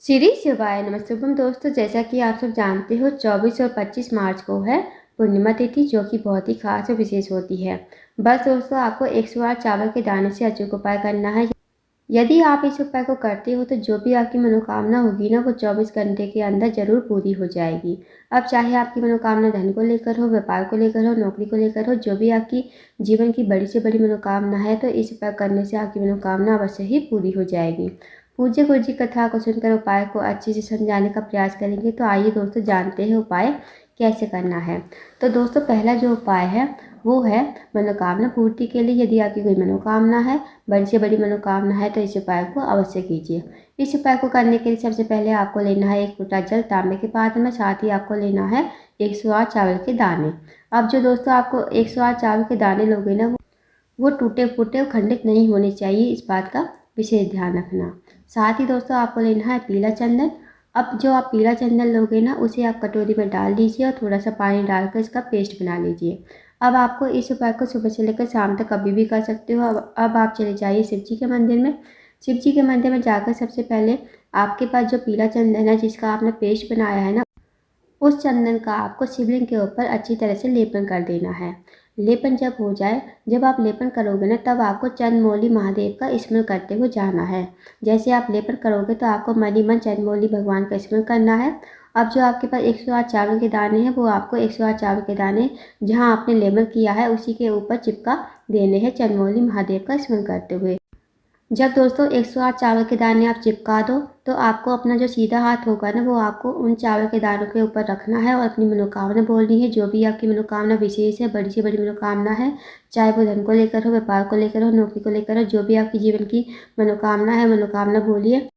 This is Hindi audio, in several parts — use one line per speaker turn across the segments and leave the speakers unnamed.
श्री शिवाय नमस्तुभ्यं दोस्तों, जैसा कि आप सब जानते हो 24 और 25 मार्च को है पूर्णिमा तिथि, जो कि बहुत ही खास और विशेष होती है। बस दोस्तों, आपको 108 चावल के दाने से अचूक उपाय करना है। यदि आप इस उपाय को करते हो तो जो भी आपकी मनोकामना होगी ना, वो 24 घंटे के अंदर जरूर पूरी हो जाएगी। अब चाहे आपकी मनोकामना धन को लेकर हो, व्यापार को लेकर हो, नौकरी को लेकर हो, जो भी आपकी जीवन की बड़ी से बड़ी मनोकामना है, तो इस उपाय करने से आपकी मनोकामना अवश्य ही पूरी हो जाएगी। पूज्य गुरु जी कथा को सुनकर उपाय को अच्छे से समझाने का प्रयास करेंगे। तो आइए दोस्तों, जानते हैं उपाय कैसे करना है। तो दोस्तों, पहला जो उपाय है वो है मनोकामना पूर्ति के लिए। यदि आपकी कोई मनोकामना है, बड़ी से बड़ी मनोकामना है, तो इस उपाय को अवश्य कीजिए। इस उपाय को करने के लिए सबसे पहले आपको लेना है 1 लोटा जल तांबे के पात्र में, साथ ही आपको लेना है 108 चावल के दाने। अब जो दोस्तों आपको 108 चावल के दाने लोगे ना, वो टूटे फूटे और खंडित नहीं होने चाहिए, इस बात का विशेष ध्यान रखना। साथ ही दोस्तों आपको लेना है पीला चंदन। अब जो आप पीला चंदन लोगे ना, उसे आप कटोरी में डाल दीजिए और थोड़ा सा पानी डालकर इसका पेस्ट बना लीजिए। अब आपको इस उपाय को सुबह से लेकर शाम तक कभी भी कर सकते हो। अब आप चले जाइए शिव जी के मंदिर में। शिव जी के मंदिर में जाकर सबसे पहले आपके पास जो पीला चंदन है, जिसका आपने पेस्ट बनाया है ना, उस चंदन का आपको शिवलिंग के ऊपर अच्छी तरह से लेपन कर देना है। लेपन जब हो जाए, जब आप लेपन करोगे ना, तब आपको चंद्रमौली महादेव का स्मरण करते हुए जाना है। जैसे आप लेपन करोगे तो आपको मन ही मन चंद्रमौली भगवान का स्मरण करना है। अब जो आपके पास 108 चावल के दाने हैं, वो आपको 108 चावल के दाने जहाँ आपने लेपन किया है उसी के ऊपर चिपका देने हैं चंद्रमौली महादेव का स्मरण करते हुए। जब दोस्तों 108 चावल के दाने आप चिपका दो, तो आपको अपना जो सीधा हाथ होगा ना, वो आपको उन चावल के दानों के ऊपर रखना है और अपनी मनोकामना बोलनी है। जो भी आपकी मनोकामना विशेष है, बड़ी से बड़ी मनोकामना है, चाहे वो धन को लेकर हो, व्यापार को लेकर हो, नौकरी को लेकर हो, जो भी आपकी जीवन की मनोकामना है, मनोकामना बोलिए।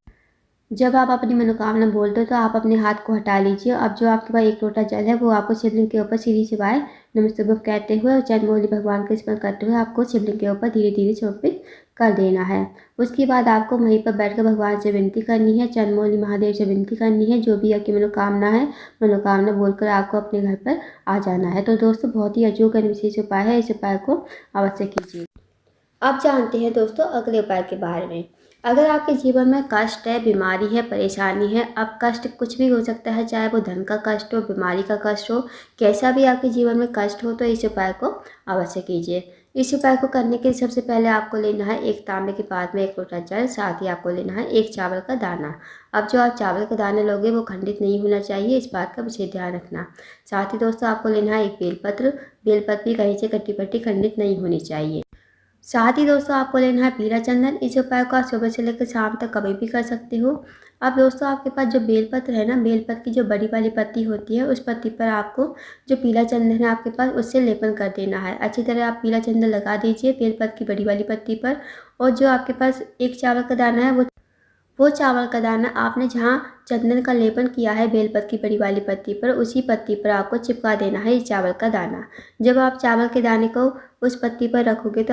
जब आप अपनी मनोकामना बोलते हो तो आप अपने हाथ को हटा लीजिए। अब जो आपके पास 1 लोटा जल है, वो आपको शिवलिंग के ऊपर श्री शिवाय नमस्तुभ्यं कहते हुए और चंद्रमौली भगवान का स्मरण करते हुए आपको शिवलिंग के ऊपर धीरे धीरे समर्पित कर देना है। उसके बाद आपको वहीं पर बैठकर भगवान से विनती करनी है, चंद्रमौली महादेव से विनती करनी है। जो भी आपकी मनोकामना है, मनोकामना बोलकर आपको अपने घर पर आ जाना है। तो दोस्तों, बहुत ही अचूक और विशेष उपाय है, इस उपाय को अवश्य कीजिए। अब जानते हैं दोस्तों अगले उपाय के बारे में। अगर आपके जीवन में कष्ट है, बीमारी है, परेशानी है, अब कष्ट कुछ भी हो सकता है, चाहे वो धन का कष्ट हो, बीमारी का कष्ट हो, कैसा भी आपके जीवन में कष्ट हो, तो इस उपाय को अवश्य कीजिए। इस उपाय को करने के लिए सबसे पहले आपको लेना है 1 तांबे के पात्र में 1 लोटा जल, साथ ही आपको लेना है 1 चावल का दाना। अब जो आप चावल के दाने लोगे, वो खंडित नहीं होना चाहिए, इस बात का विशेष ध्यान रखना। साथ ही दोस्तों आपको लेना है 1 बेलपत्र। बेलपत्र भी कहीं से कटी पट्टी खंडित नहीं होनी चाहिए। साथ ही दोस्तों आपको लेना है पीला चंदन। इस उपाय को आप सुबह से लेकर शाम तक कभी भी कर सकते हो। अब दोस्तों आपके पास जो बेलपत्र है ना, बेलपत्र की जो बड़ी वाली पत्ती होती है, उस पत्ती पर आपको जो पीला चंदन है आपके पास, उससे लेपन कर देना है। अच्छी तरह आप पीला चंदन लगा दीजिए बेलपत्र की बड़ी वाली पत्ती पर। और जो आपके पास 1 चावल का दाना है, वो चावल का दाना आपने जहाँ चंदन का लेपन किया है बेलपत्र की बड़ी वाली पत्ती पर, उसी पत्ती पर आपको चिपका देना है इस चावल का दाना। जब आप चावल के दाने को उस पत्ती पर रखोगे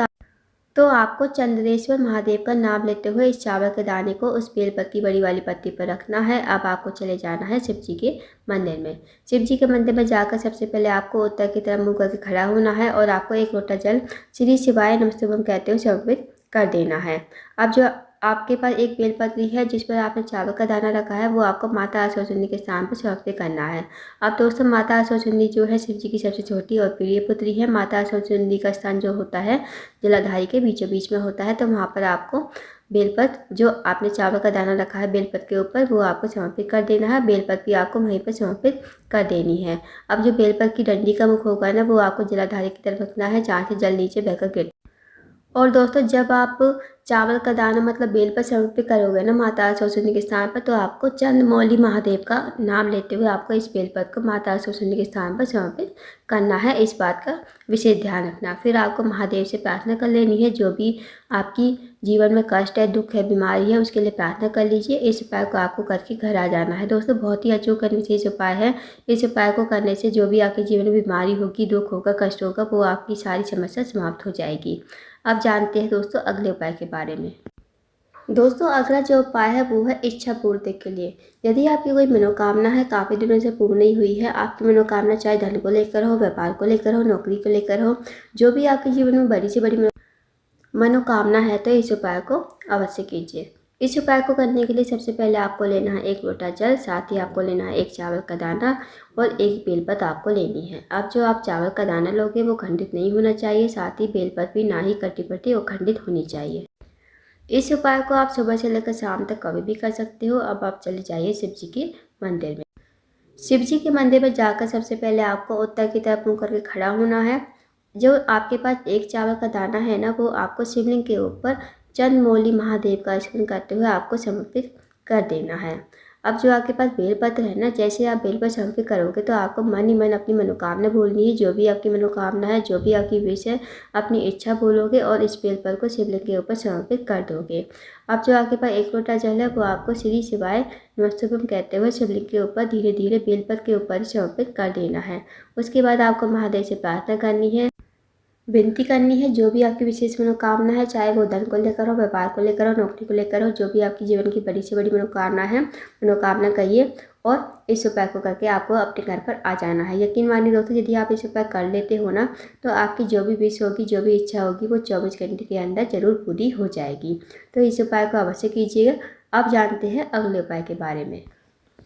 तो आपको चंद्रेश्वर महादेव का नाम लेते हुए इस चावल के दाने को उस बेलपत्र की बड़ी वाली पत्ती पर रखना है। अब आपको चले जाना है शिव जी के मंदिर में। शिव जी के मंदिर में जाकर सबसे पहले आपको उत्तर की तरफ मुंह करके खड़ा होना है और आपको 1 लोटा जल श्री शिवाय नमस्तुभ्यं कहते हुए समर्पित कर देना है। अब जो आपके पास एक बेलपत्री है जिस पर आपने चावल का दाना रखा है, वो आपको माता आसुरचंडी के स्थान पर समर्पित करना है। अब दोस्तों, माता आसुरचंडी जो है शिव जी की सबसे छोटी और प्रिय पुत्री है। माता आसुरचंडी का स्थान जो होता है जलाधारी के बीचों बीच में होता है। तो वहाँ पर आपको बेलपत्र जो आपने चावल का दाना रखा है बेलपत्र के ऊपर, वो आपको समर्पित कर देना है। बेलपत्र भी आपको वहीं पर समर्पित कर देनी है। अब जो बेलपत्र की डंडी का मुख होगा ना, वो आपको जलाधारी की तरफ रखना है, जहाँ से जल नीचे बहकर गिर। और दोस्तों, जब आप चावल का दाना मतलब बेल पर समर्पित करोगे ना माता सरस्वती के स्थान पर, तो आपको चंद्रमौली महादेव का नाम लेते हुए आपको इस बेलपत्र को माता सरस्वती के स्थान पर समर्पित करना है, इस बात का विशेष ध्यान रखना। फिर आपको महादेव से प्रार्थना कर लेनी है। जो भी आपकी जीवन में कष्ट है, दुख है, बीमारी है, उसके लिए प्रार्थना कर लीजिए। इस उपाय को आपको करके घर आ जाना है। दोस्तों, बहुत ही अचूक और विशेष उपाय है। इस उपाय को करने से जो भी आपके जीवन में बीमारी होगी, दुख होगा, कष्ट होगा, वो आपकी सारी समस्या समाप्त हो जाएगी। अब जानते हैं दोस्तों अगले उपाय के बारे में। दोस्तों, अगला जो उपाय है वो है इच्छा पूर्ति के लिए। यदि आपकी कोई मनोकामना है, काफ़ी दिनों से पूर्ण नहीं हुई है, आपकी मनोकामना चाहे धन को लेकर हो, व्यापार को लेकर हो, नौकरी को लेकर हो, जो भी आपके जीवन में बड़ी से बड़ी मनोकामना है, तो इस उपाय को अवश्य कीजिए। इस उपाय को करने के लिए सबसे पहले आपको लेना है 1 लोटा जल, साथ ही आपको लेना है 1 चावल का दाना और 1 बेलपत्र आपको लेनी है। अब जो आप चावल का दाना लोगे वो खंडित नहीं होना चाहिए, साथ ही बेलपत्र भी ना ही कटी पटी और खंडित होनी चाहिए। इस उपाय को आप सुबह से लेकर शाम तक कभी भी कर सकते हो। अब आप चले जाइए शिव जी के मंदिर में। शिव जी के मंदिर में जाकर सबसे पहले आपको उत्तर की तरफ मुँह करके खड़ा होना है। जो आपके पास 1 चावल का दाना है ना, वो आपको शिवलिंग के ऊपर चंद्रमौली महादेव का स्मरण करते हुए आपको समर्पित कर देना है। अब जो आपके पास बेलपत्र है ना, जैसे आप बेलपत्र समर्पित करोगे तो आपको मन ही मन अपनी मनोकामना बोलनी है। जो भी आपकी मनोकामना है, जो भी आपकी विश है, अपनी इच्छा बोलोगे और इस बेलपत्र को शिवलिंग के ऊपर समर्पित कर दोगे। अब जो आपके पास 1 लोटा जल है, वो आपको श्री शिवाय नमस्तुभ्यम कहते हुए शिवलिंग के ऊपर धीरे धीरे बेलपत्र के ऊपर समर्पित कर देना है। उसके बाद आपको महादेव से प्रार्थना करनी है, विनती करनी है। जो भी आपकी विशेष मनोकामना है, चाहे वो धन को लेकर हो, व्यापार को लेकर हो, नौकरी को लेकर हो, जो भी आपकी जीवन की बड़ी से बड़ी मनोकामना है, मनोकामना कहिए और इस उपाय को करके आपको अपने घर पर आ जाना है। यकीन मानिए दोस्तों, यदि आप इस उपाय कर लेते हो ना, तो आपकी जो भी विश होगी, जो भी इच्छा होगी, वो 24 घंटे के अंदर जरूर पूरी हो जाएगी। तो इस उपाय को अवश्य कीजिएगा। अब जानते हैं अगले उपाय के बारे में।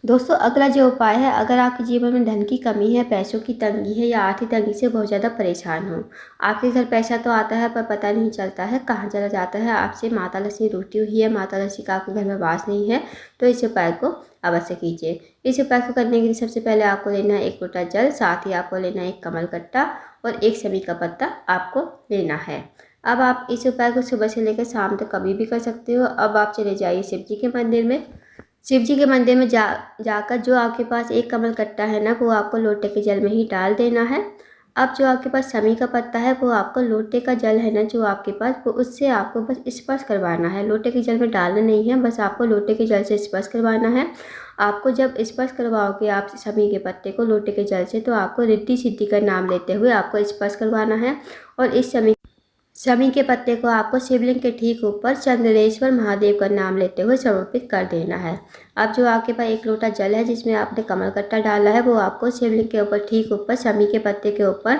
दोस्तों, अगला जो उपाय है, अगर आपके जीवन में धन की कमी है, पैसों की तंगी है या आर्थिक तंगी से बहुत ज़्यादा परेशान हो, आपके घर पैसा तो आता है पर पता नहीं चलता है कहाँ चला जाता है, आपसे माता लक्ष्मी रूठी हुई है, माता लक्ष्मी का आपके घर में वास नहीं है, तो इस उपाय को अवश्य कीजिए। इस उपाय को करने के लिए सबसे पहले आपको लेना है 1 लोटा जल, साथ ही आपको लेना है 1 कमल कट्टा और 1 समी का पत्ता आपको लेना है। अब आप इस उपाय को सुबह से लेकर शाम तक कभी भी कर सकते हो। अब आप चले जाइए शिव जी के मंदिर में। शिव जी के मंदिर में जाकर जो आपके पास 1 कमल कट्टा है ना, वो आपको लोटे के जल में ही डाल देना है। अब जो आपके पास समी का पत्ता है, वो आपको लोटे का जल है ना जो आपके पास, वो उससे आपको बस स्पर्श करवाना है। लोटे के जल में डालना नहीं है, बस आपको लोटे के जल से स्पर्श करवाना है। आपको जब स्पर्श करवाओगे आप समी के पत्ते को लोटे के जल से, तो आपको रिद्धि सिद्धि का नाम लेते हुए आपको स्पर्श करवाना है और इस समी के पत्ते को आपको शिवलिंग के ठीक ऊपर चंद्रेश्वर महादेव का नाम लेते हुए समर्पित कर देना है। अब जो आपके पास 1 लोटा जल है जिसमें आपने कमल कट्टा डाला है, वो आपको शिवलिंग के ऊपर ठीक ऊपर समी के पत्ते के ऊपर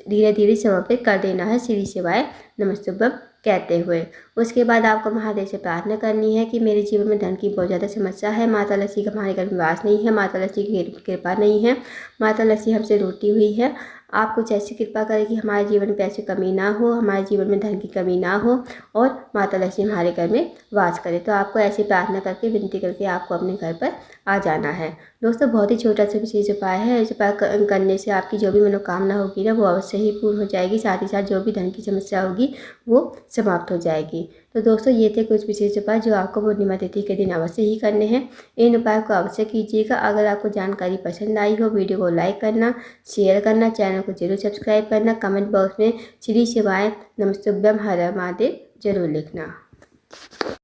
धीरे धीरे समर्पित कर देना है, श्री शिवाय नमस्तुभ्यम कहते हुए। उसके बाद आपको महादेव से प्रार्थना करनी है कि मेरे जीवन में धन की बहुत ज़्यादा समस्या है, माता लक्ष्मी का हमारे घर में वास नहीं है, माता लक्ष्मी की कृपा नहीं है, माता लक्ष्मी हमसे रूठी हुई है। आप कुछ ऐसी कृपा करें कि हमारे जीवन में पैसे कमी ना हो, हमारे जीवन में धन की कमी ना हो और माता लक्ष्मी हमारे घर में वास करे। तो आपको ऐसी प्रार्थना करके, विनती करके आपको अपने घर पर आ जाना है। दोस्तों, बहुत ही छोटा सा विशेष उपाय है। इस उपाय करने से आपकी जो भी मनोकामना होगी ना, वो अवश्य ही पूर्ण हो जाएगी। साथ ही साथ जो भी धन की समस्या होगी वो समाप्त हो जाएगी। तो दोस्तों, ये थे कुछ विशेष उपाय जो आपको पूर्णिमा तिथि के दिन अवश्य ही करने हैं। इन उपायों को अवश्य कीजिएगा। अगर आपको जानकारी पसंद आई हो, वीडियो को लाइक करना, शेयर करना, चैनल को जरूर सब्सक्राइब करना, कमेंट बॉक्स में श्री शिवाय नमस्तुभ्यम हर हर महादेव जरूर लिखना।